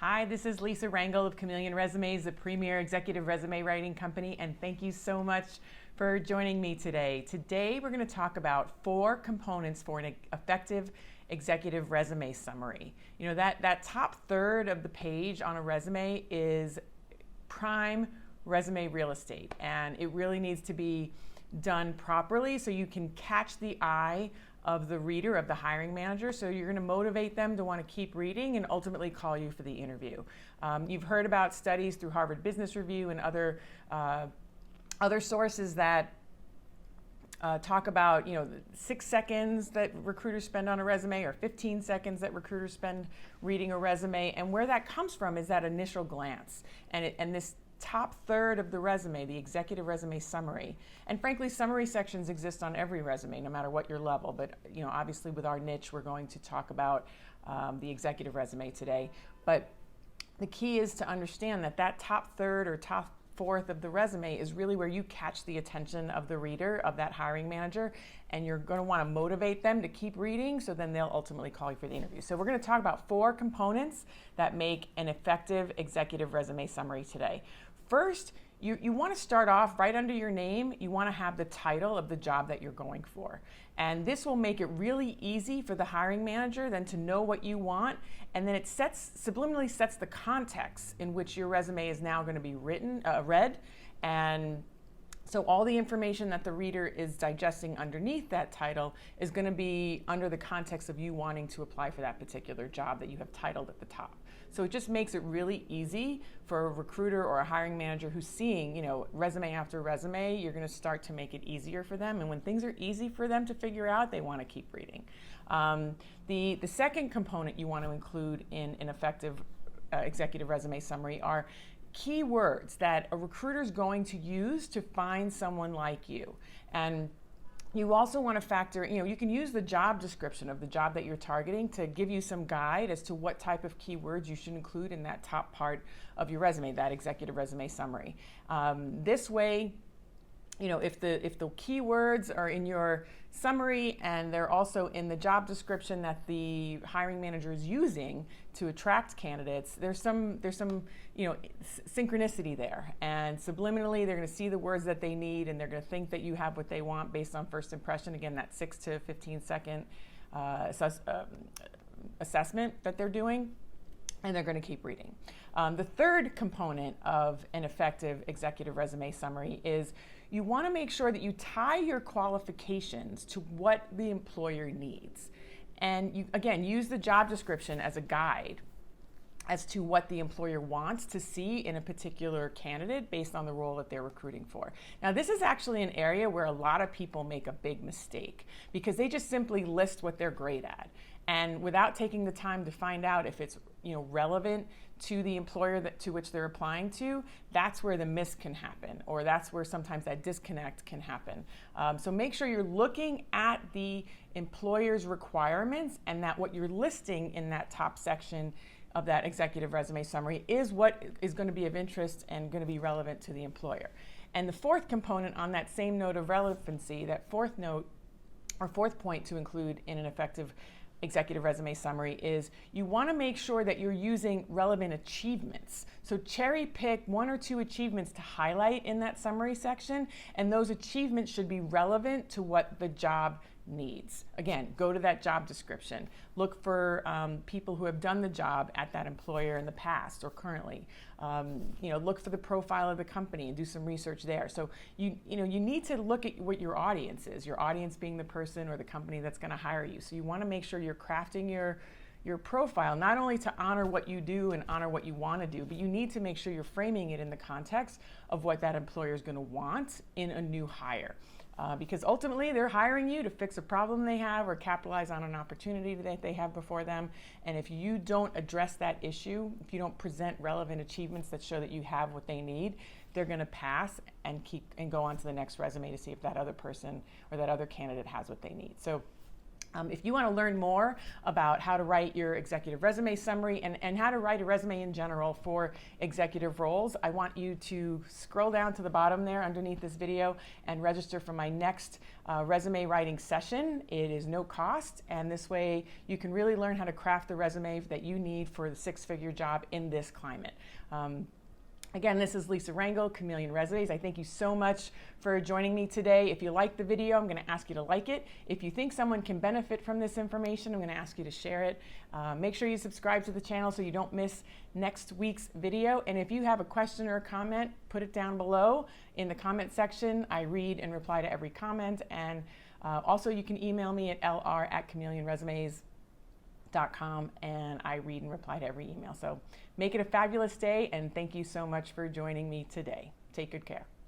Hi, this is Lisa Rangel of Chameleon Resumes, the premier executive resume writing company, and thank you so much for joining me today. Today, we're going to talk about 4 components for an effective executive resume summary. You know, that top third of the page on a resume is prime resume real estate, and it really needs to be done properly so you can catch the eye of the reader, of the hiring manager. So you're going to motivate them to want to keep reading and ultimately call you for the interview. You've heard about studies through Harvard Business Review and other sources that talk about 6 seconds that recruiters spend on a resume or 15 seconds that recruiters spend reading a resume. And where that comes from is that initial glance. And this top third of the resume, the executive resume summary. And frankly, summary sections exist on every resume, no matter what your level. But obviously with our niche, we're going to talk about the executive resume today. But the key is to understand that top third or top fourth of the resume is really where you catch the attention of the reader, of that hiring manager, and you're going to want to motivate them to keep reading, so then they'll ultimately call you for the interview. So we're going to talk about 4 components that make an effective executive resume summary today. First, you want to start off right under your name. You want to have the title of the job that you're going for. And this will make it really easy for the hiring manager then to know what you want. And then it subliminally sets the context in which your resume is now going to be read. And so all the information that the reader is digesting underneath that title is going to be under the context of you wanting to apply for that particular job that you have titled at the top. So it just makes it really easy for a recruiter or a hiring manager who's seeing, resume after resume. You're going to start to make it easier for them. And when things are easy for them to figure out, they want to keep reading. The second component you want to include in an effective executive resume summary are keywords that a recruiter is going to use to find someone like you. And you also want to factor, you can use the job description of the job that you're targeting to give you some guide as to what type of keywords you should include in that top part of your resume, that executive resume summary. This way, if the keywords are in your summary and they're also in the job description that the hiring manager is using to attract candidates, there's some synchronicity there. And subliminally, they're going to see the words that they need, and they're going to think that you have what they want based on first impression. Again, that 6 to 15 second assessment that they're doing. And they're going to keep reading. The third component of an effective executive resume summary is you want to make sure that you tie your qualifications to what the employer needs. And you, again, use the job description as a guide as to what the employer wants to see in a particular candidate based on the role that they're recruiting for. Now, this is actually an area where a lot of people make a big mistake because they just simply list what they're great at. And without taking the time to find out if it's relevant to the employer to which they're applying to, that's where the miss can happen, or that's where sometimes that disconnect can happen. So make sure you're looking at the employer's requirements and that what you're listing in that top section of that executive resume summary is what is going to be of interest and going to be relevant to the employer. And the fourth component on that same note of relevancy, that fourth note or fourth point to include in an effective executive resume summary is you want to make sure that you're using relevant achievements. So cherry pick 1 or 2 achievements to highlight in that summary section, and those achievements should be relevant to what the job needs. Again, go to that job description. Look for people who have done the job at that employer in the past or currently. Look for the profile of the company and do some research there. So you need to look at what your audience is. Your audience being the person or the company that's going to hire you. So you want to make sure you're crafting your profile not only to honor what you do and honor what you want to do, but you need to make sure you're framing it in the context of what that employer is going to want in a new hire. Because ultimately they're hiring you to fix a problem they have or capitalize on an opportunity that they have before them. And if you don't address that issue, if you don't present relevant achievements that show that you have what they need, they're going to pass and go on to the next resume to see if that other person or that other candidate has what they need. So If you want to learn more about how to write your executive resume summary and how to write a resume in general for executive roles, I want you to scroll down to the bottom there underneath this video and register for my next resume writing session. It is no cost, and this way you can really learn how to craft the resume that you need for the six-figure job in this climate. Again, this is Lisa Rangel, Chameleon Resumes. I thank you so much for joining me today. If you liked the video, I'm going to ask you to like it. If you think someone can benefit from this information, I'm going to ask you to share it. Make sure you subscribe to the channel so you don't miss next week's video. And if you have a question or a comment, put it down below in the comment section. I read and reply to every comment. And also you can email me at lr@chameleonresumes.com, and I read and reply to every email. So make it a fabulous day, and thank you so much for joining me today. Take good care.